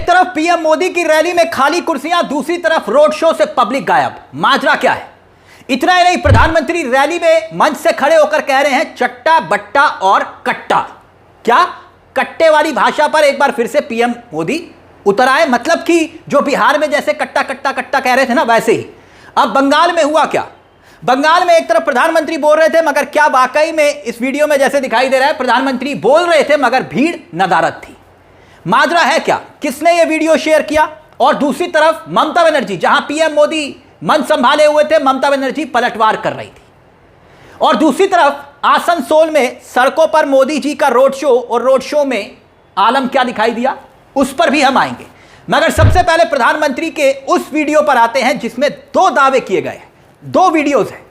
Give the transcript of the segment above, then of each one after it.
एक तरफ पीएम मोदी की रैली में खाली कुर्सियां, दूसरी तरफ रोड शो से पब्लिक गायब। माजरा क्या है? इतना ही नहीं, प्रधानमंत्री रैली में मंच से खड़े होकर कह रहे हैं चट्टा बट्टा और कट्टा। क्या कट्टे वाली भाषा पर एक बार फिर से पीएम मोदी उतर आए? मतलब कि जो बिहार में जैसे कट्टा कट्टा कट्टा कह रहे थे ना, वैसे ही अब बंगाल में हुआ क्या? बंगाल में एक तरफ प्रधानमंत्री बोल रहे थे, मगर क्या वाकई में इस वीडियो में जैसे दिखाई दे रहा है प्रधानमंत्री बोल रहे थे मगर भीड़ नदारद थी? माजरा है क्या? किसने यह वीडियो शेयर किया? और दूसरी तरफ ममता बनर्जी, जहां पीएम मोदी मंच संभाले हुए थे, ममता बनर्जी पलटवार कर रही थी। और दूसरी तरफ आसनसोल में सड़कों पर मोदी जी का रोड शो, और रोड शो में आलम क्या दिखाई दिया उस पर भी हम आएंगे। मगर सबसे पहले प्रधानमंत्री के उस वीडियो पर आते हैं जिसमें दो दावे किए गए हैं, दो वीडियोज हैं।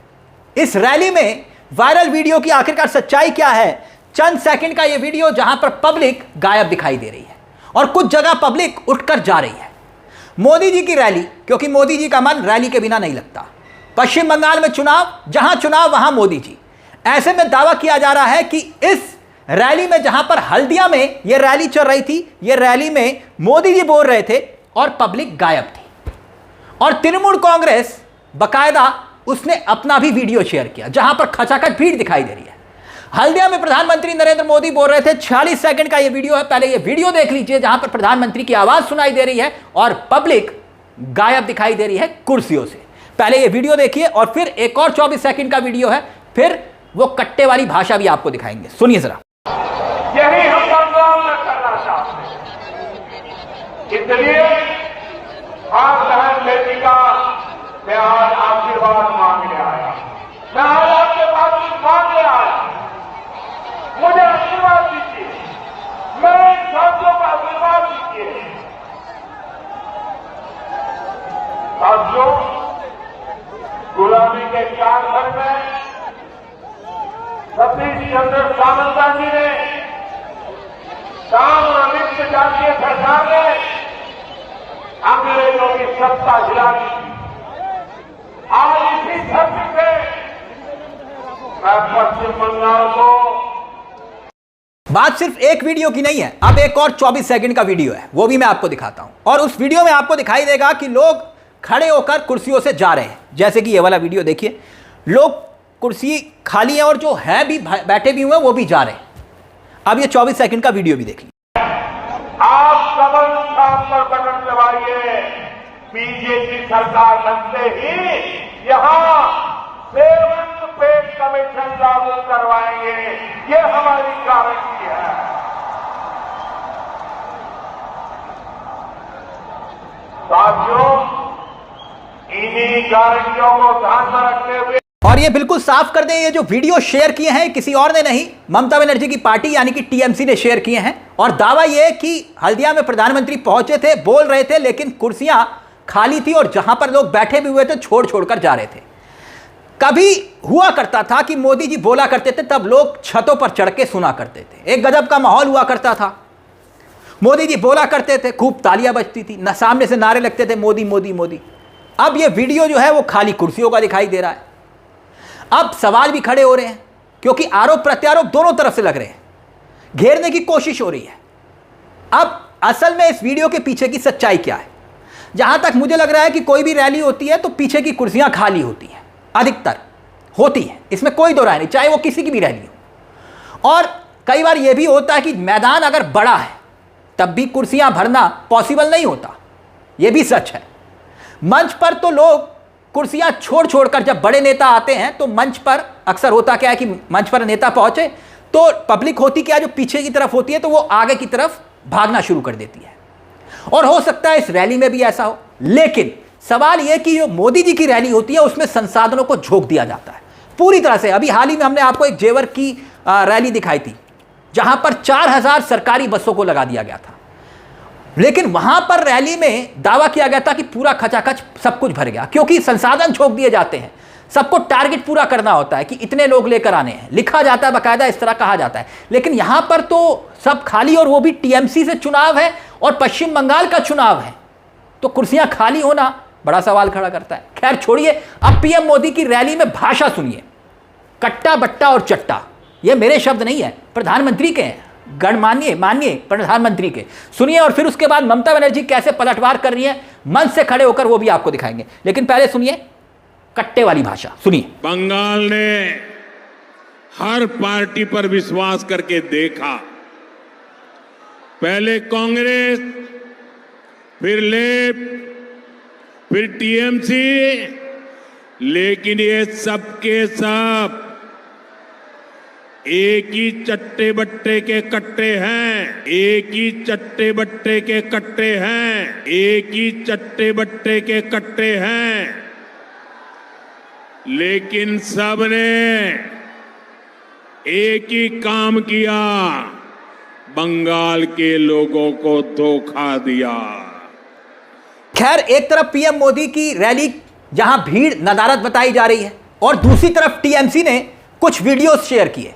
इस रैली में वायरल वीडियो की आखिरकार सच्चाई क्या है? चंद सेकंड का यह वीडियो जहां पर पब्लिक गायब दिखाई दे रही है और कुछ जगह पब्लिक उठकर जा रही है। मोदी जी की रैली, क्योंकि मोदी जी का मन रैली के बिना नहीं लगता। पश्चिम बंगाल में चुनाव, जहां चुनाव वहां मोदी जी। ऐसे में दावा किया जा रहा है कि इस रैली में, जहां पर हल्दिया में यह रैली चल रही थी, यह रैली में मोदी जी बोल रहे थे और पब्लिक गायब थी। और तृणमूल कांग्रेस बकायदा उसने अपना भी वीडियो शेयर किया जहां पर खचाखच भीड़ दिखाई दे रही है। हल्दिया में प्रधानमंत्री नरेंद्र मोदी बोल रहे थे। 46 सेकंड का यह वीडियो है, पहले यह वीडियो देख लीजिए जहां पर प्रधानमंत्री की आवाज सुनाई दे रही है और पब्लिक गायब दिखाई दे रही है कुर्सियों से। पहले यह वीडियो देखिए और फिर एक और 24 सेकंड का वीडियो है, फिर वो कट्टे वाली भाषा भी आपको दिखाएंगे। सुनिए जरा। यही हम बंगाल में करना चाहते हैं, इसलिए आप बहन बेटी का मैं आज आशीर्वाद मांगने आया। मैं आज आपके पास मांगने आया, मुझे आशीर्वाद दीजिए, मेरे साथियों का आशीर्वाद दीजिए। साथियों, गुलामी के कालखंड में सतीश चंद्र सावंता जी ने, कामनिष्ठ जातीय सरकार ने अंग्रेजों की सत्ता हिला दी थी। आज इसी धरती पे मैं पश्चिम बंगाल को। बात सिर्फ एक वीडियो की नहीं है, अब एक और 24 सेकंड का वीडियो है, वो भी मैं आपको दिखाता हूं। और उस वीडियो में आपको दिखाई देगा कि लोग खड़े होकर कुर्सियों से जा रहे हैं। जैसे कि ये वाला वीडियो देखिए, लोग कुर्सी खाली है और जो है भी बैठे भी हुए वो भी जा रहे हैं। अब ये 24 सेकंड का वीडियो भी देखिए। आप कमल साहब पर बटन दबाइए, बीजेपी सरकार बनते ही यहां 7 पे कमीशन लागू करवाएंगे, ये हमारी गारंटी है। साथियों, इन्हीं गारंटियों को ध्यान में रखते हुए, और ये बिल्कुल साफ कर दें, ये जो वीडियो शेयर किए हैं किसी और ने नहीं, ममता बनर्जी की पार्टी यानी कि टीएमसी ने शेयर किए हैं। और दावा ये कि हल्दिया में प्रधानमंत्री पहुंचे थे, बोल रहे थे, लेकिन कुर्सियां खाली थी और जहां पर लोग बैठे भी हुए थे छोड़ छोड़कर जा रहे थे। कभी हुआ करता था कि मोदी जी बोला करते थे, तब लोग छतों पर चढ़ के सुना करते थे, एक गजब का माहौल हुआ करता था। मोदी जी बोला करते थे, खूब तालियां बजती थी, सामने से नारे लगते थे मोदी मोदी मोदी। अब ये वीडियो जो है वो खाली कुर्सियों का दिखाई दे रहा है। अब सवाल भी खड़े हो रहे हैं, क्योंकि आरोप प्रत्यारोप दोनों तरफ से लग रहे हैं, घेरने की कोशिश हो रही है। अब असल में इस वीडियो के पीछे की सच्चाई क्या है? जहां तक मुझे लग रहा है कि कोई भी रैली होती है तो पीछे की कुर्सियां खाली होती हैं, अधिकतर होती हैं, इसमें कोई दो राय नहीं, चाहे वो किसी की भी रैली हो। और कई बार यह भी होता है कि मैदान अगर बड़ा है तब भी कुर्सियां भरना पॉसिबल नहीं होता, यह भी सच है। मंच पर तो लोग कुर्सियां छोड़ छोड़कर, जब बड़े नेता आते हैं तो मंच पर अक्सर होता क्या है कि मंच पर नेता पहुंचे तो पब्लिक होती क्या, जो पीछे की तरफ होती है, तो वो आगे की तरफ भागना शुरू कर देती है। और हो सकता है इस रैली में भी ऐसा हो। लेकिन सवाल यह कि जो मोदी जी की रैली होती है उसमें संसाधनों को झोंक दिया जाता है पूरी तरह से। अभी हाल ही में हमने आपको एक जेवर की रैली दिखाई थी जहां पर 4000 सरकारी बसों को लगा दिया गया था, लेकिन वहां पर रैली में दावा किया गया था कि पूरा खचाखच सब कुछ भर गया, क्योंकि संसाधन झोंक दिए जाते हैं। सबको टारगेट पूरा करना होता है कि इतने लोग लेकर आने हैं, लिखा जाता है बाकायदा, इस तरह कहा जाता है। लेकिन यहां पर तो सब खाली, और वो भी टीएमसी से चुनाव है और पश्चिम बंगाल का चुनाव है, तो कुर्सियां खाली होना बड़ा सवाल खड़ा करता है। खैर छोड़िए, अब पीएम मोदी की रैली में भाषा सुनिए। कट्टा बट्टा और चट्टा, ये मेरे शब्द नहीं है, प्रधानमंत्री के हैं। गणमान्य माननीय प्रधानमंत्री के। सुनिए और फिर उसके बाद ममता बनर्जी कैसे पलटवार कर रही है मंच से खड़े होकर, वो भी आपको दिखाएंगे। लेकिन पहले सुनिए कट्टे वाली भाषा, सुनिए। बंगाल ने हर पार्टी पर विश्वास करके देखा, पहले कांग्रेस, फिर लेफ्ट, फिर टीएमसी, लेकिन ये सबके सब एक ही चट्टे बट्टे के कट्टे हैं, एक ही चट्टे बट्टे के कट्टे हैं, एक ही चट्टे बट्टे के कट्टे हैं। लेकिन सबने एक ही काम किया, बंगाल के लोगों को धोखा दिया। खैर, एक तरफ पीएम मोदी की रैली जहां भीड़ नदारद बताई जा रही है और दूसरी तरफ टीएमसी ने कुछ वीडियोस शेयर किए,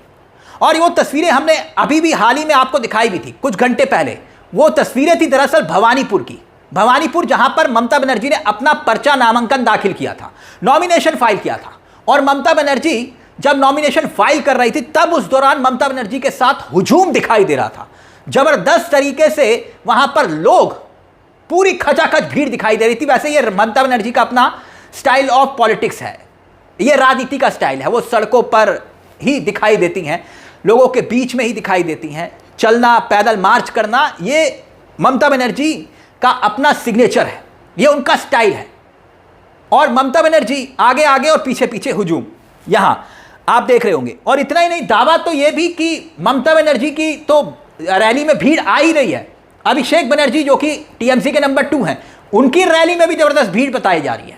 और वो तस्वीरें हमने अभी भी हाल ही में आपको दिखाई भी थी कुछ घंटे पहले। वो तस्वीरें थी दरअसल भवानीपुर की, भवानीपुर जहां पर ममता बनर्जी ने अपना पर्चा नामांकन दाखिल किया था, नॉमिनेशन फाइल किया था। और ममता बनर्जी जब नॉमिनेशन फाइल कर रही थी तब उस दौरान ममता बनर्जी के साथ हुजूम दिखाई दे रहा था, जबरदस्त तरीके से वहां पर लोग, पूरी खचाखच भीड़ दिखाई दे रही थी। वैसे ये ममता बनर्जी का अपना स्टाइल ऑफ पॉलिटिक्स है, ये राजनीति का स्टाइल है। वो सड़कों पर ही दिखाई देती हैं, लोगों के बीच में ही दिखाई देती हैं, चलना, पैदल मार्च करना, ये ममता बनर्जी का अपना सिग्नेचर है, ये उनका स्टाइल है। और ममता बनर्जी आगे आगे और पीछे पीछे हुजूम, यहां आप देख रहे होंगे। और इतना ही नहीं, दावा तो यह भी कि ममता बनर्जी की तो रैली में भीड़ आ ही रही है। अभिषेक बनर्जी जो कि टीएमसी के नंबर 2 हैं, उनकी रैली में भी जबरदस्त भीड़ बताई जा रही है।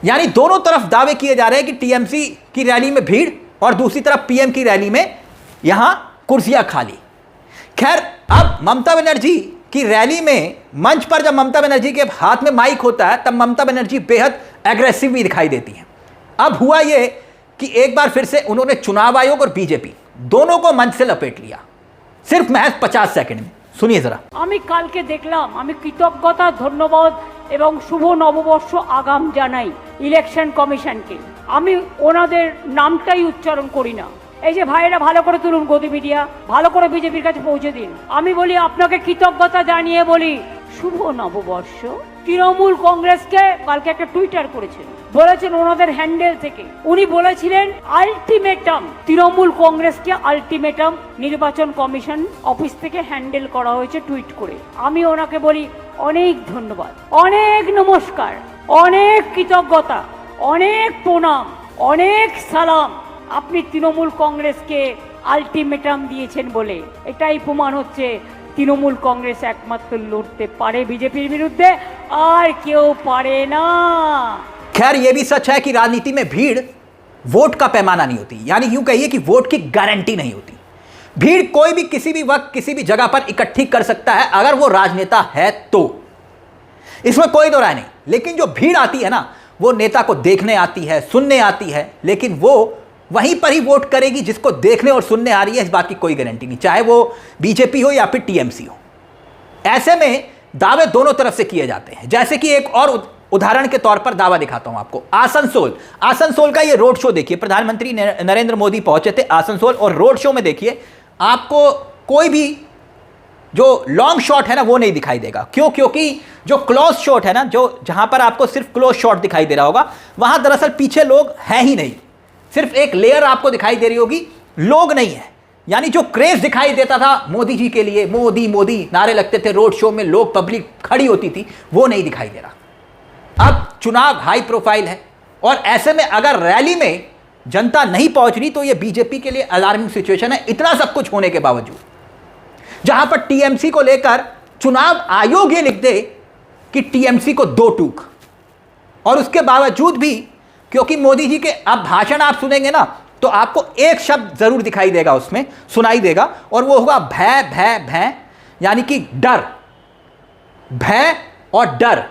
यानी दोनों तरफ दावे किए जा रहे हैं कि टीएमसी की रैली में भीड़ और दूसरी तरफ पीएम की रैली में यहां कुर्सियां खाली। खैर, अब ममता बनर्जी की रैली में मंच पर जब ममता बनर्जी के हाथ में माइक होता है तब ममता बनर्जी बेहद एग्रेसिव भी दिखाई देती हैं। अब हुआ यह कि एक बार फिर से उन्होंने चुनाव आयोग और बीजेपी दोनों को मंच से लपेट लिया, सिर्फ महज 50 सेकंड में। শুনিয়ে যারা। আমি কালকে দেখলাম, আমি কৃতজ্ঞতা, ধন্যবাদ এবং শুভ নববর্ষ আগাম জানাই ইলেকশন কমিশনকে। আমি ওনাদের নামটাই উচ্চারণ করি না। এই যে ভাইয়েরা ভালো করে তুলুন, গদি মিডিয়া ভালো করে বিজেপির কাছে পৌঁছে দিন। আমি বলি আপনাকে কৃতজ্ঞতা জানিয়ে বলি শুভ নববর্ষ। তৃণমূল কংগ্রেসকে কালকে একটা টুইটার করেছেন, বলেছেন ওনাদের হ্যান্ডেল থেকে, উনি বলেছিলেন আলটিমেটাম, তৃণমূল কংগ্রেসকে আলটিমেটাম নির্বাচন কমিশন অফিস থেকে হ্যান্ডেল করা হয়েছে টুইট করে। আমি ওনাকে বলি অনেক ধন্যবাদ, অনেক নমস্কার, অনেক কৃতজ্ঞতা, অনেক প্রণাম, অনেক সালাম। আপনি তৃণমূল কংগ্রেসকে আলটিমেটাম দিয়েছেন বলে এটাই প্রমাণ হচ্ছে তৃণমূল কংগ্রেস একমাত্র লড়তে পারে বিজেপির বিরুদ্ধে, আর কেউ পারে না। खैर, यह भी सच है कि राजनीति में भीड़ वोट का पैमाना नहीं होती, यानी यूं कहिए कि वोट की गारंटी नहीं होती। भीड़ कोई भी किसी भी वक्त किसी भी जगह पर इकट्ठी कर सकता है अगर वो राजनेता है तो, इसमें कोई दो राय नहीं। लेकिन जो भीड़ आती है ना, वो नेता को देखने आती है, सुनने आती है, लेकिन वो वहीं पर ही वोट करेगी जिसको देखने और सुनने आ रही है, इस बात की कोई गारंटी नहीं, चाहे वो बीजेपी हो या फिर टीएमसी हो। ऐसे में दावे दोनों तरफ से किए जाते हैं। जैसे कि एक और उदाहरण के तौर पर दावा दिखाता हूं आपको। आसनसोल का ये रोड शो देखिए, प्रधानमंत्री नरेंद्र मोदी पहुंचे थे आसनसोल, और रोड शो में देखिए आपको कोई भी जो लॉन्ग शॉट है ना वो नहीं दिखाई देगा। क्यों? क्योंकि जो क्लोज शॉट है ना, जो जहां पर आपको सिर्फ क्लोज शॉट दिखाई दे रहा होगा, वहां दरअसल पीछे लोग हैं ही नहीं, सिर्फ एक लेयर आपको दिखाई दे रही होगी, लोग नहीं है। यानी जो क्रेज दिखाई देता था मोदी जी के लिए, मोदी मोदी नारे लगते थे रोड शो में, लोग, पब्लिक खड़ी होती थी, वो नहीं दिखाई दे रहा। अब चुनाव हाई प्रोफाइल है और ऐसे में अगर रैली में जनता नहीं पहुंच रही तो यह बीजेपी के लिए अलार्मिंग सिचुएशन है। इतना सब कुछ होने के बावजूद, जहां पर टीएमसी को लेकर चुनाव आयोग ये लिख दे कि टीएमसी को 2 टूक, और उसके बावजूद भी, क्योंकि मोदी जी के अब भाषण आप सुनेंगे ना तो आपको एक शब्द जरूर दिखाई देगा, उसमें सुनाई देगा, और वो होगा भय भय भय, यानी कि डर, भय और डर,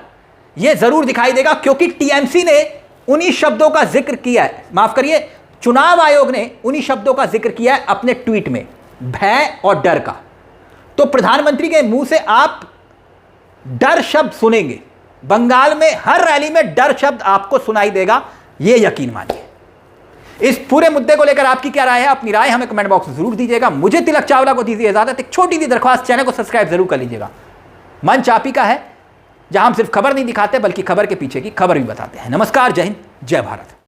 ये जरूर दिखाई देगा। क्योंकि टीएमसी ने उन्हीं शब्दों का जिक्र किया है, माफ करिए, चुनाव आयोग ने उन्हीं शब्दों का जिक्र किया है अपने ट्वीट में, भय और डर का। तो प्रधानमंत्री के मुंह से आप डर शब्द सुनेंगे, बंगाल में हर रैली में डर शब्द आपको सुनाई देगा, यह यकीन मानिए। इस पूरे मुद्दे को लेकर आपकी क्या राय है? अपनी राय हमें कमेंट बॉक्स में जरूर दीजिएगा। मुझे तिलक चावला को दीजिए इजाजत। एक छोटी सी दरख्वास्त, चैनल को सब्सक्राइब जरूर कर लीजिएगा। मंच आप ही का है, जहां हम सिर्फ खबर नहीं दिखाते बल्कि खबर के पीछे की खबर भी बताते हैं। नमस्कार, जय हिंद, जय भारत।